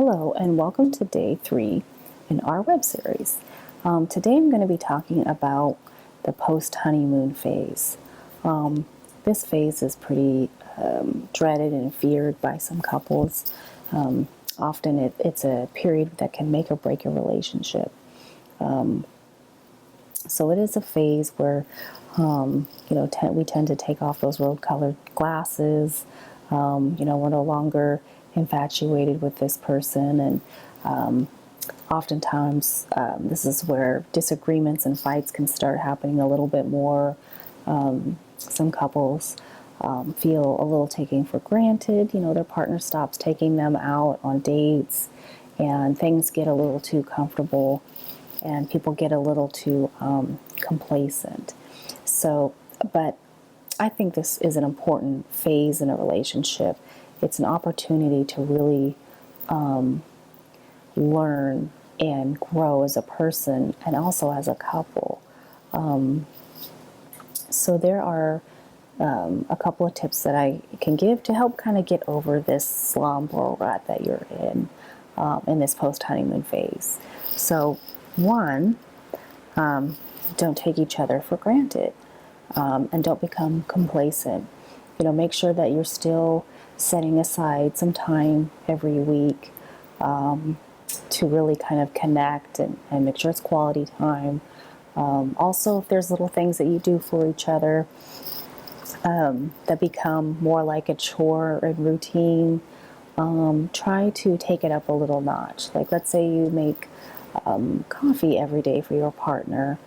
Hello, and welcome to day 3 in our web series. Today I'm going to be talking about the post-honeymoon phase. This phase is pretty dreaded and feared by some couples. Often it's a period that can make or break a relationship. So it is a phase where, we tend to take off those rose-colored glasses. We're no longer infatuated with this person, and oftentimes this is where disagreements and fights can start happening a little bit more. Some couples feel a little taken for granted. Their partner stops taking them out on dates, and things get a little too comfortable, and people get a little too complacent. But I think this is an important phase in a relationship. It's an opportunity to really learn and grow as a person and also as a couple. So there are a couple of tips that I can give to help kind of get over this slump or rut that you're in this post-honeymoon phase. So one, don't take each other for granted, and don't become complacent. Make sure that you're still setting aside some time every week to really kind of connect and make sure it's quality time. Also, if there's little things that you do for each other that become more like a chore and routine, try to take it up a little notch. Like, let's say you make coffee every day for your partner.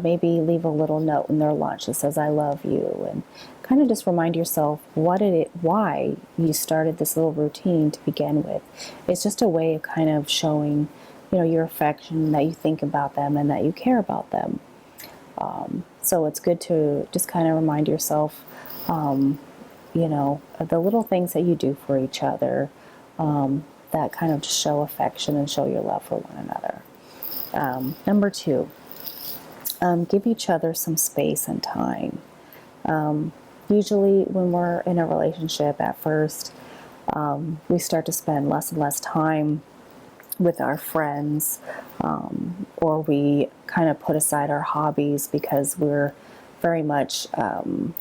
Maybe leave a little note in their lunch that says, "I love you," and kind of just remind yourself why you started this little routine to begin with. It's just a way of kind of showing, your affection, that you think about them and that you care about them. So it's good to just kind of remind yourself, of the little things that you do for each other, that kind of just show affection and show your love for one another. Number 2, give each other some space and time. Usually when we're in a relationship at first, we start to spend less and less time with our friends, or we kind of put aside our hobbies because we're very much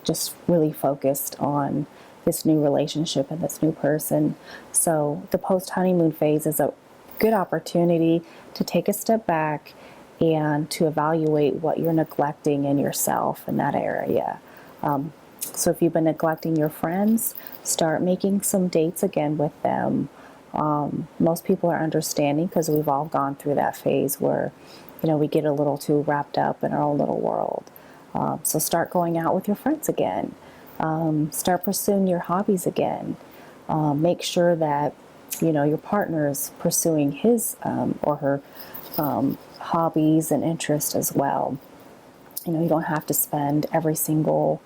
just really focused on this new relationship and this new person. So the post-honeymoon phase is a good opportunity to take a step back and to evaluate what you're neglecting in yourself in that area. So if you've been neglecting your friends, start making some dates again with them. Most people are understanding because we've all gone through that phase where, we get a little too wrapped up in our own little world. So start going out with your friends again. Start pursuing your hobbies again. Make sure that, your partner is pursuing his or her hobbies and interests as well. You don't have to spend every single,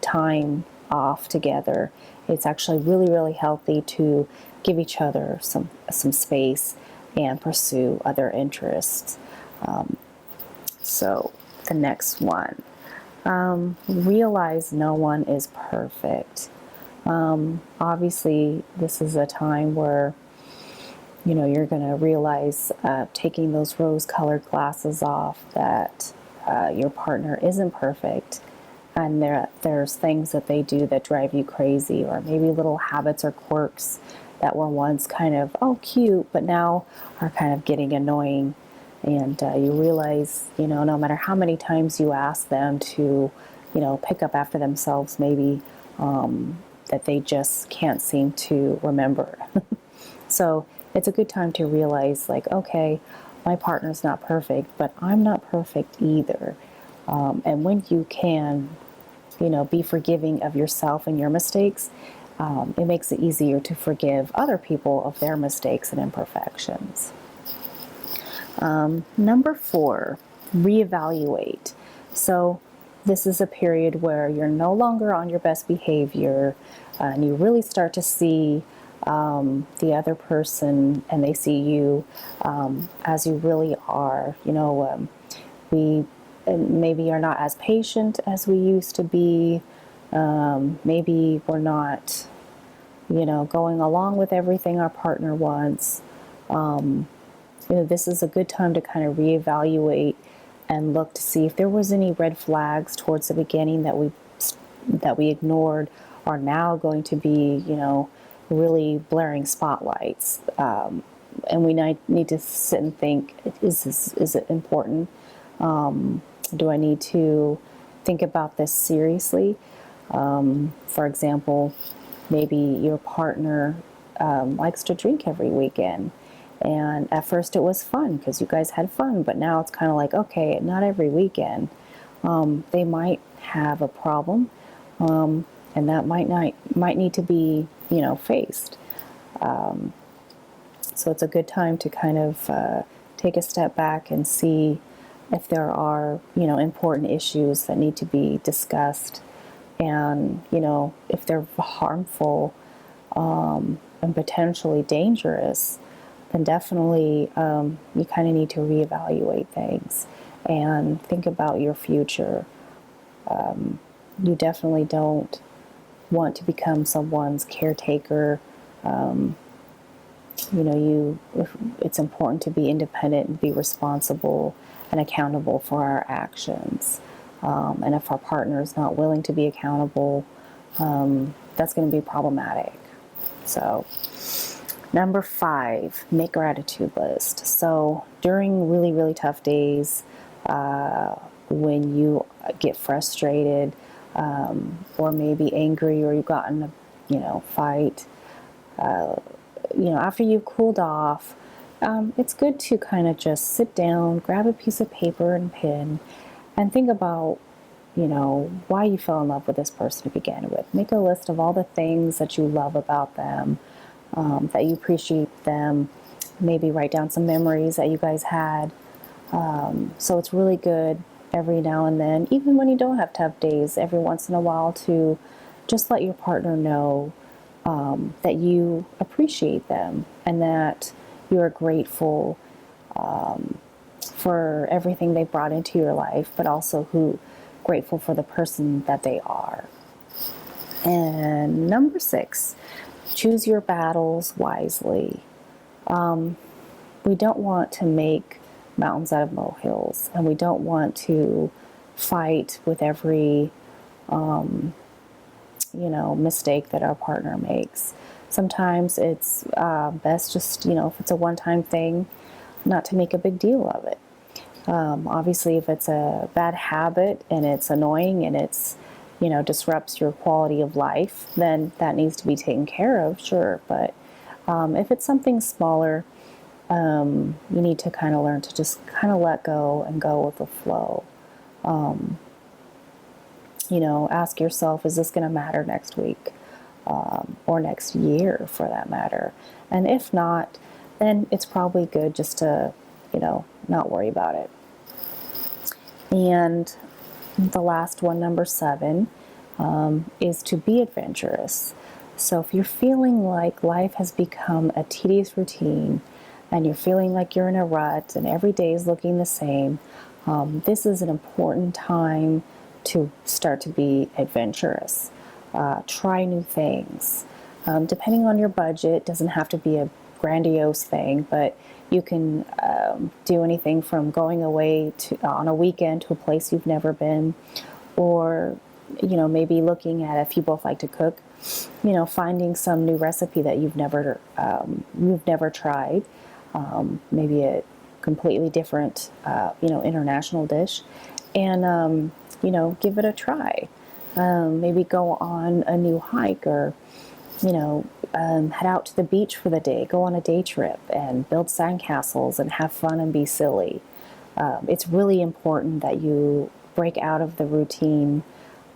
time off together. It's actually really, really healthy to give each other some space and pursue other interests. So the next one, realize no one is perfect. Obviously, this is a time where you're going to realize, taking those rose-colored glasses off, that your partner isn't perfect, and there's things that they do that drive you crazy, or maybe little habits or quirks that were once kind of, oh, cute, but now are kind of getting annoying. And you realize, no matter how many times you ask them to, pick up after themselves, maybe that they just can't seem to remember. So it's a good time to realize, like, okay, my partner's not perfect, but I'm not perfect either. And when you can, be forgiving of yourself and your mistakes, it makes it easier to forgive other people of their mistakes and imperfections. Number 4, reevaluate. So this is a period where you're no longer on your best behavior, and you really start to see the other person, and they see you as you really are. We maybe are not as patient as we used to be. Maybe we're not going along with everything our partner wants. This is a good time to kind of reevaluate and look to see if there was any red flags towards the beginning that we ignored are now going to be, really blaring spotlights. And we need to sit and think: is it important? Do I need to think about this seriously? For example, maybe your partner likes to drink every weekend. And at first it was fun because you guys had fun, but now it's kind of like, okay, not every weekend. They might have a problem, and that might need to be, faced. So it's a good time to kind of take a step back and see if there are, important issues that need to be discussed, and if they're harmful and potentially dangerous, then definitely you kind of need to reevaluate things and think about your future. You definitely don't want to become someone's caretaker. It's important to be independent and be responsible and accountable for our actions. And if our partner is not willing to be accountable, that's going to be problematic. So, number 5, make gratitude list. So during really, really tough days, when you get frustrated, or maybe angry, or you've gotten a, fight, after you've cooled off, it's good to kind of just sit down, grab a piece of paper and pen, and think about, why you fell in love with this person to begin with. Make a list of all the things that you love about them, that you appreciate them. Maybe write down some memories that you guys had. So it's really good every now and then, even when you don't have tough days, every once in a while, to just let your partner know that you appreciate them and that you are grateful for everything they brought into your life, but also grateful for the person that they are. And number 6, choose your battles wisely. We don't want to make mountains out of molehills, and we don't want to fight with every mistake that our partner makes. Sometimes it's best just, if it's a one-time thing, not to make a big deal of it. Obviously, if it's a bad habit and it's annoying and it's, disrupts your quality of life, then that needs to be taken care of, sure. But if it's something smaller, you need to kind of learn to just kind of let go and go with the flow. Ask yourself, is this going to matter next week, or next year for that matter? And if not, then it's probably good just to, not worry about it. And the last one, number 7, is to be adventurous. So if you're feeling like life has become a tedious routine and you're feeling like you're in a rut and every day is looking the same, this is an important time to start to be adventurous. Try new things. Depending on your budget, doesn't have to be a grandiose thing, but you can do anything from going away on a weekend to a place you've never been, or maybe looking at, if you both like to cook, finding some new recipe that you've never tried, maybe a completely different international dish, and give it a try. Maybe go on a new hike, or head out to the beach for the day, go on a day trip and build sandcastles and have fun and be silly. It's really important that you break out of the routine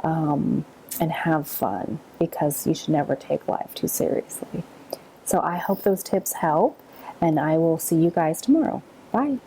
and have fun, because you should never take life too seriously. So I hope those tips help, and I will see you guys tomorrow. Bye.